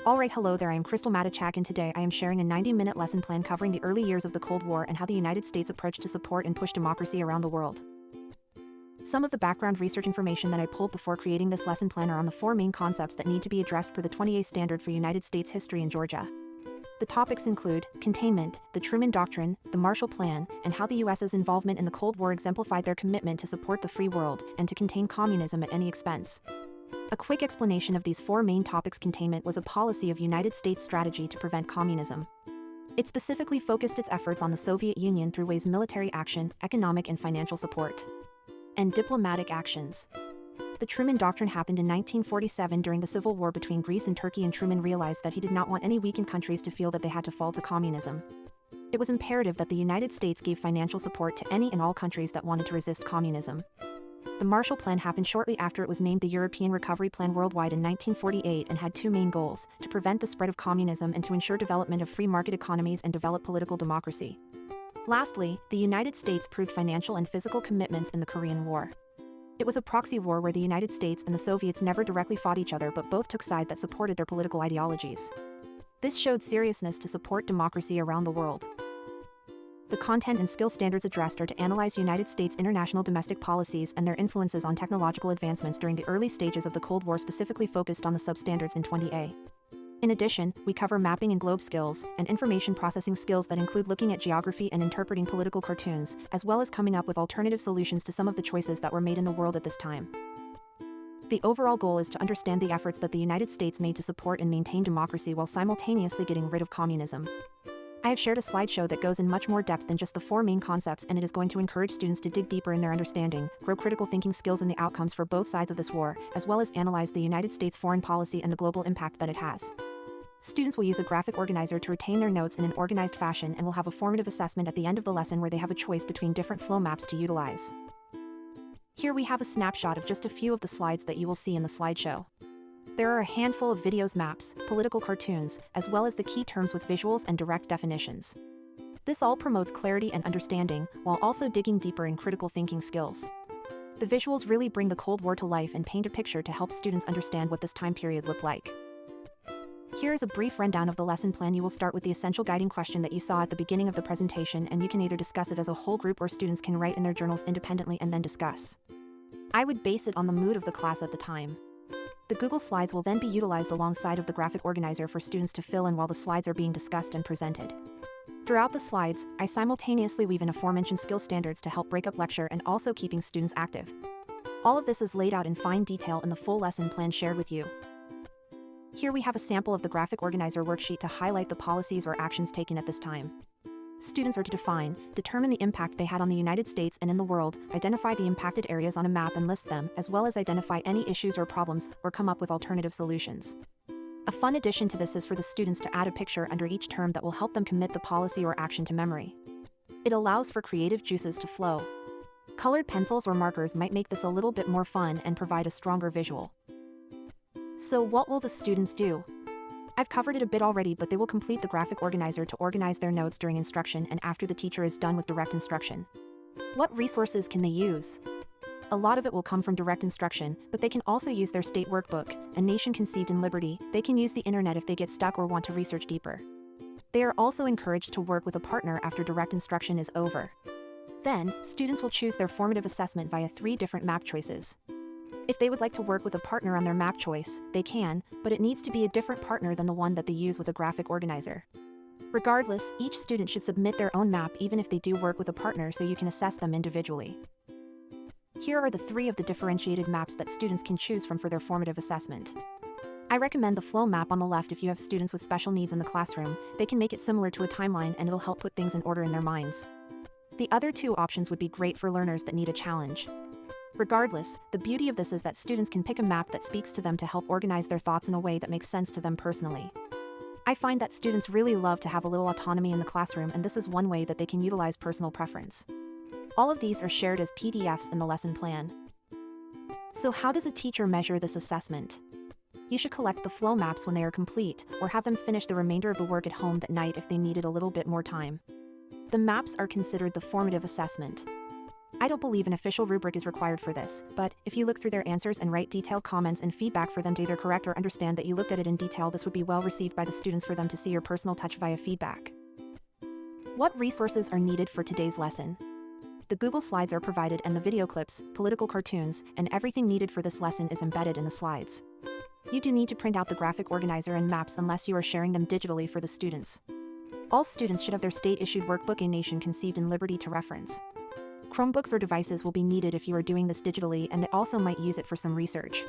Alright, hello there, I am Crystal Matichak, and today I am sharing a 90-minute lesson plan covering the early years of the Cold War and how the United States approached to support and push democracy around the world. Some of the background research information that I pulled before creating this lesson plan are on the four main concepts that need to be addressed per the 20A standard for United States history in Georgia. The topics include containment, the Truman Doctrine, the Marshall Plan, and how the US's involvement in the Cold War exemplified their commitment to support the free world and to contain communism at any expense. A quick explanation of these four main topics: containment was a policy of United States strategy to prevent communism. It specifically focused its efforts on the Soviet Union through ways military action, economic and financial support, and diplomatic actions. The Truman Doctrine happened in 1947 during the Civil War between Greece and Turkey, and Truman realized that he did not want any weakened countries to feel that they had to fall to communism. It was imperative that the United States gave financial support to any and all countries that wanted to resist communism. The Marshall Plan happened shortly after it was named the European Recovery Plan worldwide in 1948 and had two main goals: to prevent the spread of communism and to ensure development of free market economies and develop political democracy. Lastly, the United States proved financial and physical commitments in the Korean War. It was a proxy war where the United States and the Soviets never directly fought each other, but both took sides that supported their political ideologies. This showed seriousness to support democracy around the world. The content and skill standards addressed are to analyze United States international domestic policies and their influences on technological advancements during the early stages of the Cold War, specifically focused on the substandards in 20A. In addition, we cover mapping and globe skills, and information processing skills that include looking at geography and interpreting political cartoons, as well as coming up with alternative solutions to some of the choices that were made in the world at this time. The overall goal is to understand the efforts that the United States made to support and maintain democracy while simultaneously getting rid of communism. I have shared a slideshow that goes in much more depth than just the four main concepts, and it is going to encourage students to dig deeper in their understanding, grow critical thinking skills in the outcomes for both sides of this war, as well as analyze the United States foreign policy and the global impact that it has. Students will use a graphic organizer to retain their notes in an organized fashion and will have a formative assessment at the end of the lesson where they have a choice between different flow maps to utilize. Here we have a snapshot of just a few of the slides that you will see in the slideshow. There are a handful of videos, maps, political cartoons, as well as the key terms with visuals and direct definitions. This all promotes clarity and understanding, while also digging deeper in critical thinking skills. The visuals really bring the Cold War to life and paint a picture to help students understand what this time period looked like. Here is a brief rundown of the lesson plan. You will start with the essential guiding question that you saw at the beginning of the presentation, and you can either discuss it as a whole group or students can write in their journals independently and then discuss. I would base it on the mood of the class at the time. The Google Slides will then be utilized alongside of the graphic organizer for students to fill in while the slides are being discussed and presented. Throughout the slides, I simultaneously weave in aforementioned skill standards to help break up lecture and also keeping students active. All of this is laid out in fine detail in the full lesson plan shared with you. Here we have a sample of the graphic organizer worksheet to highlight the policies or actions taken at this time. Students are to determine the impact they had on the United States and in the world, identify the impacted areas on a map and list them, as well as identify any issues or problems, or come up with alternative solutions. A fun addition to this is for the students to add a picture under each term that will help them commit the policy or action to memory. It allows for creative juices to flow. Colored pencils or markers might make this a little bit more fun and provide a stronger visual. So what will the students do? I've covered it a bit already, but they will complete the graphic organizer to organize their notes during instruction and after the teacher is done with direct instruction. What resources can they use? A lot of it will come from direct instruction, but they can also use their state workbook, A Nation Conceived in Liberty. They can use the internet if they get stuck or want to research deeper. They are also encouraged to work with a partner after direct instruction is over. Then, students will choose their formative assessment via 3 different map choices. If they would like to work with a partner on their map choice, they can, but it needs to be a different partner than the one that they use with a graphic organizer. Regardless, each student should submit their own map even if they do work with a partner, so you can assess them individually. Here are the 3 of the differentiated maps that students can choose from for their formative assessment. I recommend the flow map on the left. If you have students with special needs in the classroom, they can make it similar to a timeline and it'll help put things in order in their minds. The other 2 options would be great for learners that need a challenge. Regardless, the beauty of this is that students can pick a map that speaks to them to help organize their thoughts in a way that makes sense to them personally. I find that students really love to have a little autonomy in the classroom, and this is one way that they can utilize personal preference. All of these are shared as PDFs in the lesson plan. So how does a teacher measure this assessment? You should collect the flow maps when they are complete, or have them finish the remainder of the work at home that night if they needed a little bit more time. The maps are considered the formative assessment. I don't believe an official rubric is required for this, but if you look through their answers and write detailed comments and feedback for them to either correct or understand that you looked at it in detail, this would be well received by the students for them to see your personal touch via feedback. What resources are needed for today's lesson? The Google Slides are provided and the video clips, political cartoons, and everything needed for this lesson is embedded in the slides. You do need to print out the graphic organizer and maps unless you are sharing them digitally for the students. All students should have their state-issued workbook A Nation Conceived in Liberty to reference. Chromebooks or devices will be needed if you are doing this digitally, and they also might use it for some research.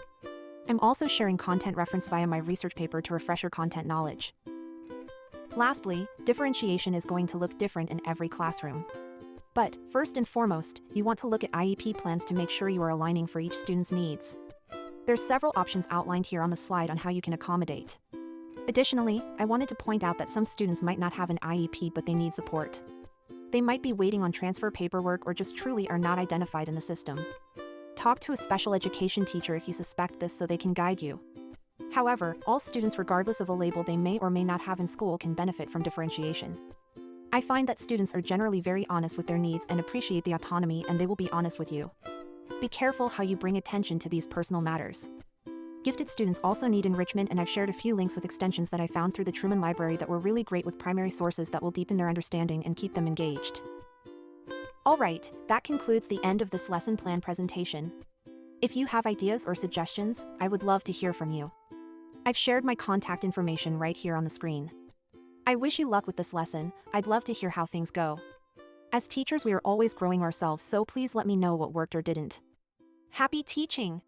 I'm also sharing content reference via my research paper to refresh your content knowledge. Lastly, differentiation is going to look different in every classroom. But, first and foremost, you want to look at IEP plans to make sure you are aligning for each student's needs. There's several options outlined here on the slide on how you can accommodate. Additionally, I wanted to point out that some students might not have an IEP but they need support. They might be waiting on transfer paperwork or just truly are not identified in the system. Talk to a special education teacher if you suspect this so they can guide you. However, all students regardless of a label they may or may not have in school can benefit from differentiation. I find that students are generally very honest with their needs and appreciate the autonomy, and they will be honest with you. Be careful how you bring attention to these personal matters. Gifted students also need enrichment, and I've shared a few links with extensions that I found through the Truman Library that were really great with primary sources that will deepen their understanding and keep them engaged. Alright, that concludes the end of this lesson plan presentation. If you have ideas or suggestions, I would love to hear from you. I've shared my contact information right here on the screen. I wish you luck with this lesson. I'd love to hear how things go. As teachers, we are always growing ourselves, so please let me know what worked or didn't. Happy teaching!